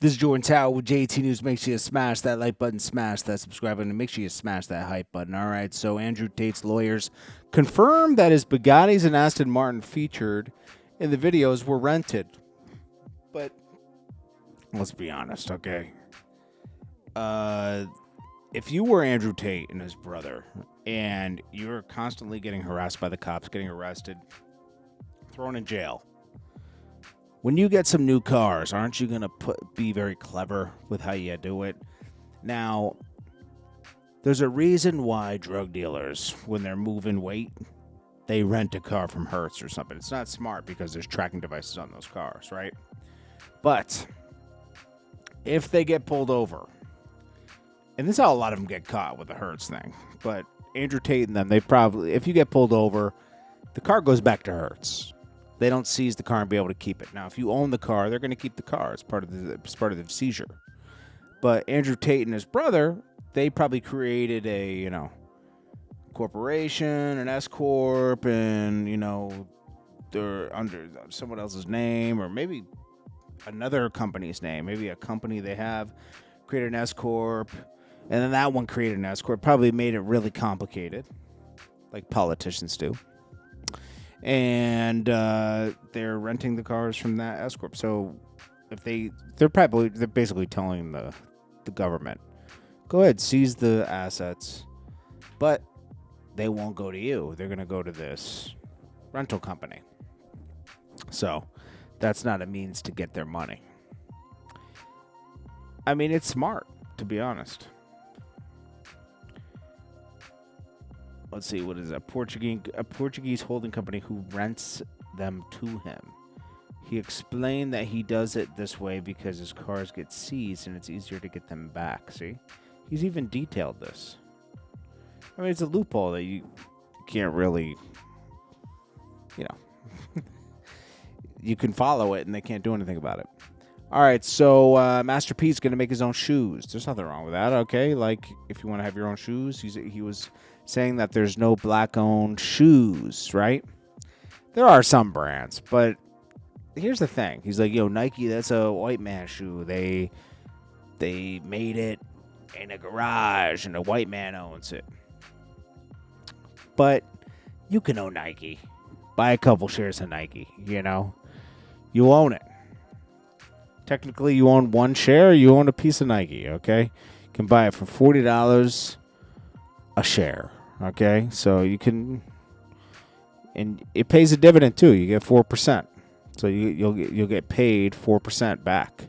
This is Jordan Tower with JT News. Make sure you smash that like button, smash that subscribe button, and make sure you smash that hype button. All right, so Andrew Tate's lawyers confirmed that his Bugattis and Aston Martin featured in the videos were rented. But let's be honest, okay? If you were Andrew Tate and his brother, and you're constantly getting harassed by the cops, getting arrested, thrown in jail, when you get some new cars, aren't you going to be very clever with how you do it? Now, there's a reason why drug dealers, when they're moving weight, they rent a car from Hertz or something. It's not smart because there's tracking devices on those cars, right? But if they get pulled over, and this is how a lot of them get caught with the Hertz thing, but Andrew Tate and them, they probably, if you get pulled over, the car goes back to Hertz. They don't seize the car and be able to keep it. Now, if you own the car, they're going to keep the car as part of the seizure. But Andrew Tate and his brother, they probably created a, corporation, an S corp, and they're under someone else's name or maybe another company's name. Maybe a company they have created an S corp, and then that one created an S corp. Probably made it really complicated, like politicians do. And they're renting the cars from that S corp. So if they're basically telling the government, go ahead, seize the assets, but they won't go to you. They're going to go to this rental company. So that's not a means to get their money. I mean, it's smart, to be honest. Let's see, what is it? A Portuguese holding company who rents them to him. He explained that he does it this way because his cars get seized and it's easier to get them back. See? He's even detailed this. I mean, it's a loophole that you can't really, you can follow it and they can't do anything about it. All right, so Master P is going to make his own shoes. There's nothing wrong with that, okay? Like, if you want to have your own shoes, he was saying that there's no black-owned shoes, right? There are some brands, but here's the thing. He's like, Nike, that's a white man shoe. They made it in a garage, and a white man owns it. But you can own Nike. Buy a couple shares of Nike, You own it. Technically, you own one share, you own a piece of Nike, okay? You can buy it for $40 a share, okay? So you can, and it pays a dividend too. You get 4%, so you'll get paid 4% back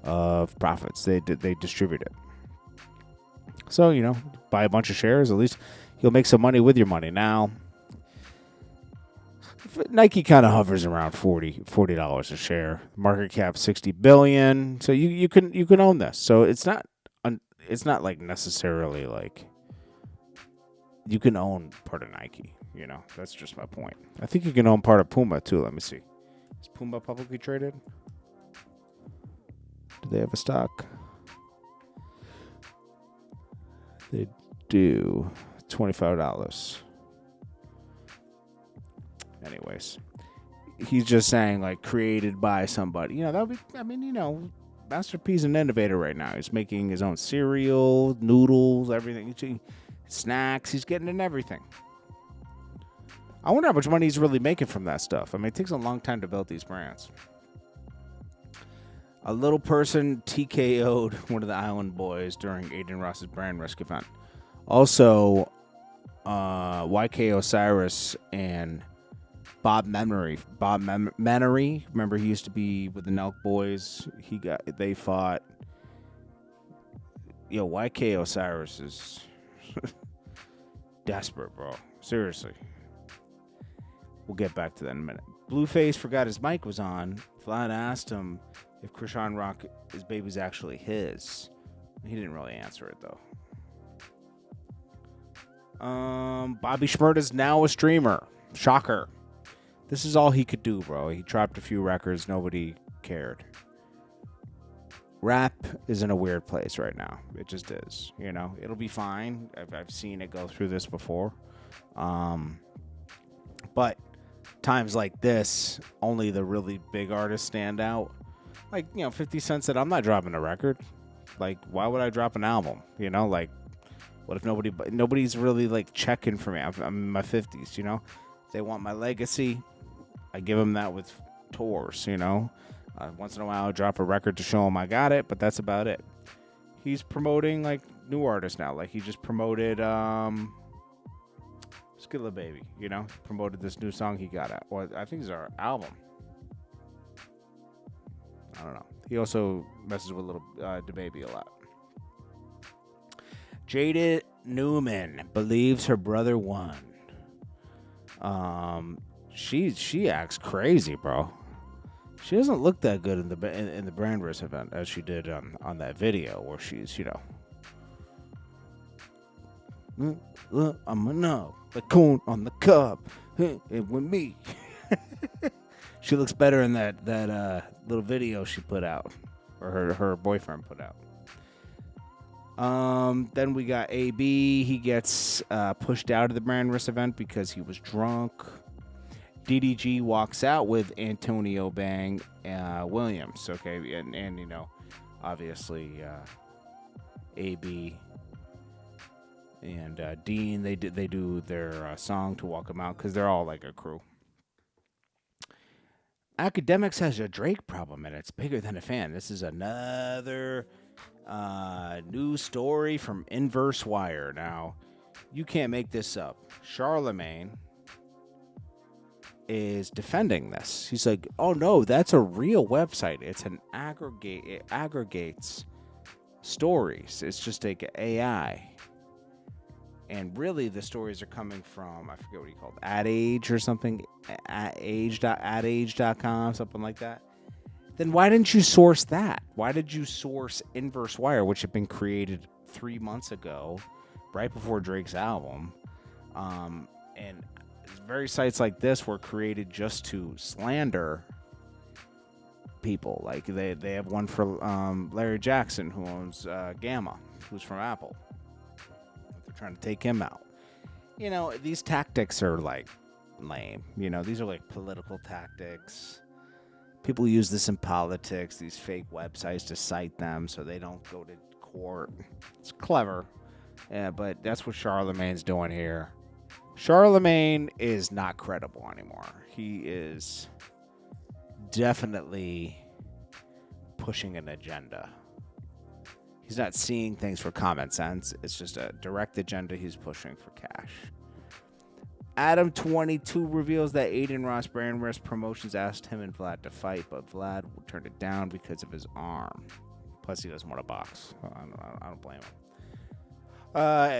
of profits. They distribute it. So buy a bunch of shares. At least you'll make some money with your money. Now, Nike kind of hovers around $40 a share. Market cap $60 billion. So you can own this. So it's not like necessarily like you can own part of Nike. That's just my point. I think you can own part of Puma too. Let me see. Is Puma publicly traded? Do they have a stock? They do. $25. Anyways, he's just saying like created by somebody. That would be. Master P's an innovator right now. He's making his own cereal, noodles, everything. Snacks. He's getting in everything. I wonder how much money he's really making from that stuff. I mean, it takes a long time to build these brands. A little person TKO'd one of the Island Boys during Aiden Ross's brand rescue event. Also, YK Osiris and Bob Menery. Menery, remember he used to be with the Nelk Boys. They fought. YK Osiris is desperate, bro. Seriously. We'll get back to that in a minute. Blueface forgot his mic was on. Vlad asked him if Krishan Rock, his baby's actually his. He didn't really answer it though. Bobby Shmurda's now a streamer. Shocker. This is all he could do, bro. He dropped a few records. Nobody cared. Rap is in a weird place right now. It just is. It'll be fine. I've seen it go through this before. But times like this, only the really big artists stand out. Like, 50 Cent said, I'm not dropping a record. Like, why would I drop an album? Like, what if nobody's really, like, checking for me? I'm in my 50s, They want my legacy. I give them that with tours, Once in a while, I drop a record to show them I got it, but that's about it. He's promoting, like, new artists now. Like, he just promoted, Skilla Baby, Promoted this new song he got out. Well, I think it's our album. I don't know. He also messes with little DaBaby a lot. Jada Newman believes her brother won. She acts crazy, bro. She doesn't look that good in the Brandress event as she did on that video where she's, I'm know the coon on the cup, and with me. She looks better in that little video she put out, or her boyfriend put out. Then we got AB. He gets pushed out of the Brandress event because he was drunk. DDG walks out with Antonio Bang Williams. Okay, and obviously AB and Dean they do their song to walk him out because they're all like a crew. Academics has a Drake problem, and it's bigger than a fan. This is another news story from Inverse Wire. Now, you can't make this up. Charlamagne is defending this. He's like, oh, no, that's a real website. It's an it aggregates stories. It's just like AI. And really, the stories are coming from, I forget what he called, AdAge or something, adage.com, something like that. Then why didn't you source that? Why did you source Inverse Wire, which had been created 3 months ago, right before Drake's album? And very sites like this were created just to slander people. Like they have one for Larry Jackson, who owns Gamma, who's from Apple. Trying to take him out. These tactics are like lame. These are like political tactics. People use this in politics, these fake websites to cite them so they don't go to court. It's clever. Yeah, but that's what Charlamagne's doing here. Charlamagne is not credible anymore. He is definitely pushing an agenda. He's not seeing things for common sense. It's just a direct agenda he's pushing for cash. Adam22 reveals that Aiden Ross Brandress Promotions asked him and Vlad to fight, but Vlad turned it down because of his arm. Plus, he doesn't want a box. I don't blame him.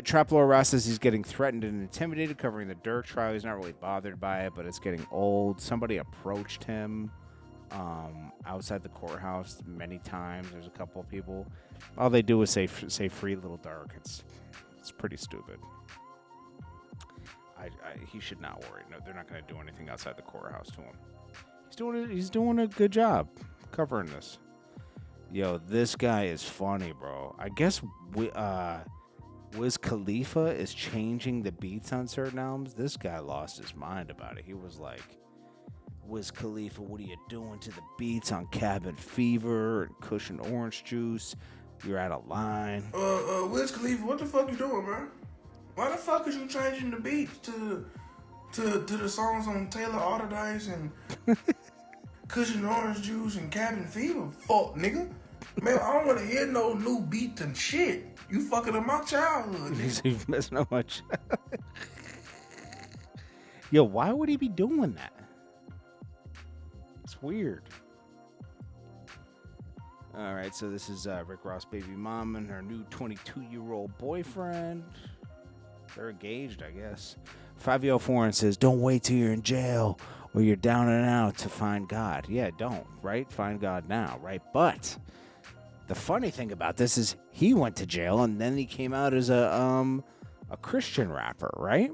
Traplore Ross says he's getting threatened and intimidated covering the Durk trial. He's not really bothered by it, but it's getting old. Somebody approached him outside the courthouse many times. There's a couple of people. All they do is say free Lil Durk. It's pretty stupid. He should not worry. No, they're not going to do anything outside the courthouse to him. He's doing a good job covering this. Yo, this guy is funny, bro. I guess Wiz Khalifa is changing the beats on certain albums. This guy lost his mind about it. He was like, Wiz Khalifa, what are you doing to the beats on Cabin Fever and Kush and Orange Juice? You're out of line. Wiz Khalifa, what the fuck you doing, bro? Why the fuck is you changing the beats to the songs on Taylor Autodice and Kush and Orange Juice and Cabin Fever? Fuck, nigga. Man, I don't want to hear no new beats and shit. You fucking up my childhood, nigga. He's messing up my childhood. Yo, why would he be doing that? It's weird. All right, so this is Rick Ross' baby mom and her new 22-year-old boyfriend. They're engaged, I guess. 504 says, don't wait till you're in jail or you're down and out to find God. Yeah, don't, right? Find God now, right? But the funny thing about this is he went to jail and then he came out as a Christian rapper, right?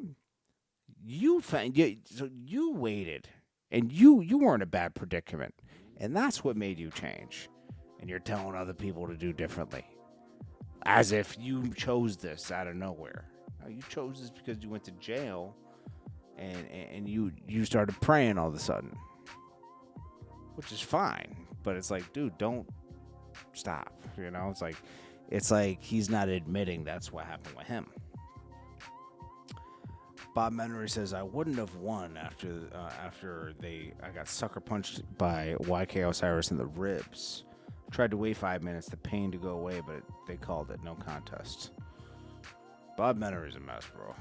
So you waited, and you were in a bad predicament, and that's what made you change. And you're telling other people to do differently, as if you chose this out of nowhere. No, you chose this because you went to jail, and you started praying all of a sudden, which is fine. But it's like, dude, don't stop. You know, it's like he's not admitting that's what happened with him. Bob Menery says, I wouldn't have won after I got sucker punched by YK Osiris in the ribs. Tried to wait 5 minutes, the pain to go away, but they called it no contest. Bob Menery's a mess, bro.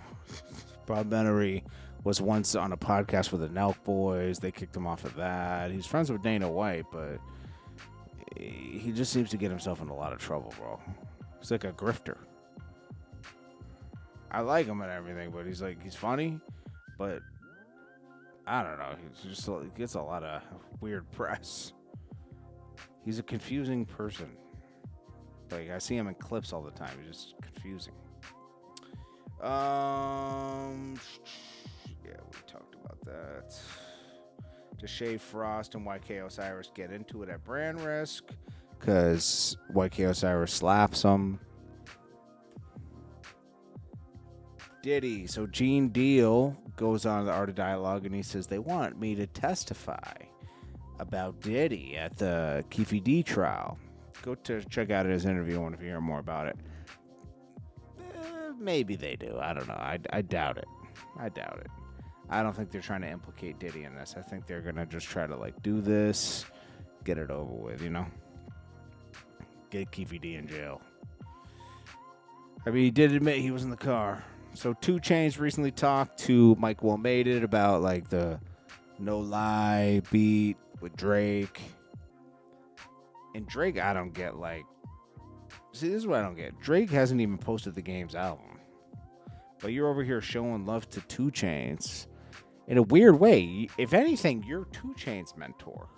Bob Menery was once on a podcast with the Nelk Boys. They kicked him off of that. He's friends with Dana White, but he just seems to get himself in a lot of trouble, bro. He's like a grifter. I like him and everything, but he's funny, but I don't know. He gets a lot of weird press. He's a confusing person. Like, I see him in clips all the time. He's just confusing. Yeah, we talked about that. Deshae Frost and YK Osiris get into it at brand risk because YK Osiris slaps him. Diddy. So Gene Deal goes on the Art of Dialogue and he says they want me to testify about Diddy at the Keefe D trial. Go to check out his interview. I want to hear more about it. Maybe they do. I don't know. I doubt it. I doubt it. I don't think they're trying to implicate Diddy in this. I think they're going to just try to, like, do this, get it over with, you know? Get Keefe D in jail. I mean, he did admit he was in the car. So 2 Chainz recently talked to Mike Will Made It about, like, the No Lie beat with Drake. And Drake, I don't get, like... See, this is what I don't get. Drake hasn't even posted the Game's album. But you're over here showing love to 2 Chainz. In a weird way. If anything, you're 2 Chainz' mentor.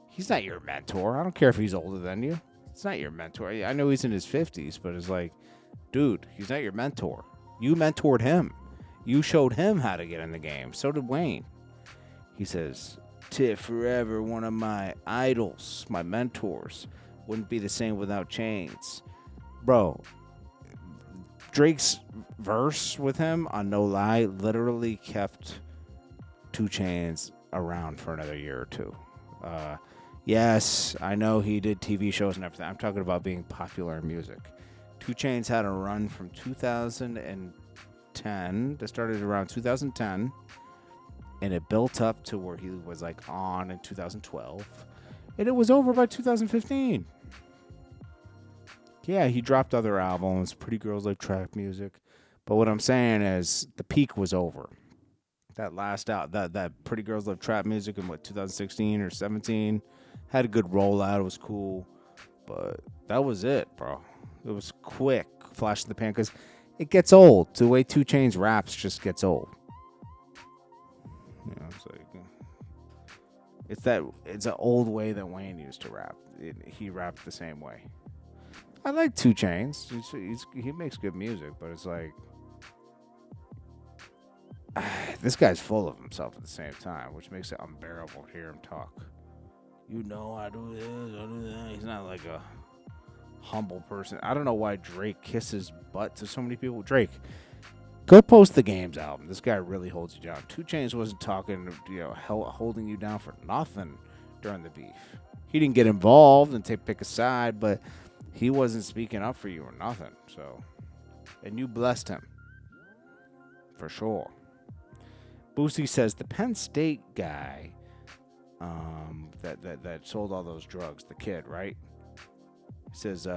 He's not your mentor. I don't care if he's older than you. It's not your mentor. I know he's in his 50s, but it's like, dude, he's not your mentor. You mentored him. You showed him how to get in the game. So did Wayne. He says, Tit forever, one of my idols, my mentors. Wouldn't be the same without Chainz. Bro, Drake's verse with him on No Lie literally kept 2 Chainz around for another year or two. Yes, I know he did TV shows and everything. I'm talking about being popular in music. 2 Chainz had a run from 2010 that started around 2010, and it built up to where he was like on in 2012, and it was over by 2015. Yeah, he dropped other albums, Pretty Girls Like Trap Music, but what I'm saying is the peak was over. That last out, that Pretty Girls Love Trap Music in 2016 or 17 had a good rollout. It was cool, but that was it, bro. It was quick, flash in the pan, because it gets old. The way 2 Chainz raps just gets old. You know, it's like it's an old way that Wayne used to rap. He rapped the same way. I like 2 Chainz. He makes good music, but it's like this guy's full of himself at the same time, which makes it unbearable to hear him talk. You know, I do this, I do that. He's not like a humble person. I don't know why Drake kisses butt to so many people. Drake, go post the Games album. This guy really holds you down. 2 Chainz wasn't talking, holding you down for nothing during the beef. He didn't get involved and pick a side, but he wasn't speaking up for you or nothing. So, and you blessed him for sure. Boosie says the Penn State guy that sold all those drugs, the kid, right? He says,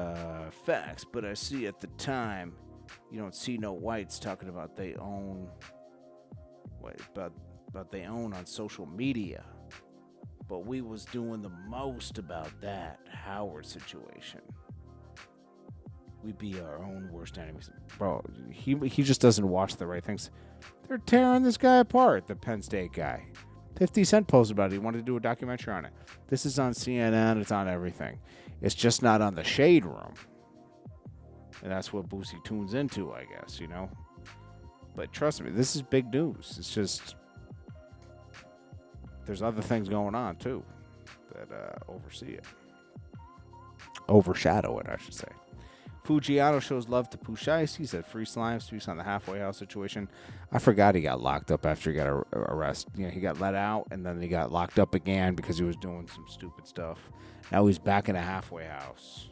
facts, but I see at the time you don't see no whites talking about they own about they own on social media. But we was doing the most about that Howard situation. We be our own worst enemies. Bro, he just doesn't watch the right things. They're tearing this guy apart, the Penn State guy. 50 Cent posted about it. He wanted to do a documentary on it. This is on CNN. It's on everything. It's just not on the Shade Room. And that's what Boosie tunes into, I guess, you know? But trust me, this is big news. It's just there's other things going on, too, that oversee it. Overshadow it, I should say. Fujiano shows love to Pushice. He said free slime speaks on the halfway house situation. I forgot he got locked up after he got arrested. You know, he got let out and then he got locked up again because he was doing some stupid stuff. Now he's back in a halfway house.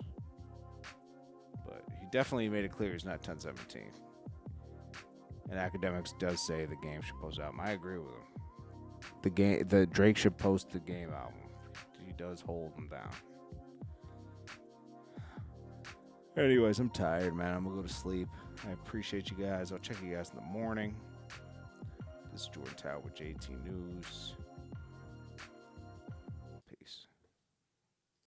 But he definitely made it clear he's not 1017. And Academics does say the game should post album. I agree with him. The Drake should post the game album. He does hold him down. Anyways, I'm tired, man. I'm gonna go to sleep. I appreciate you guys. I'll check you guys in the morning. This is Jordan Tower with JT News.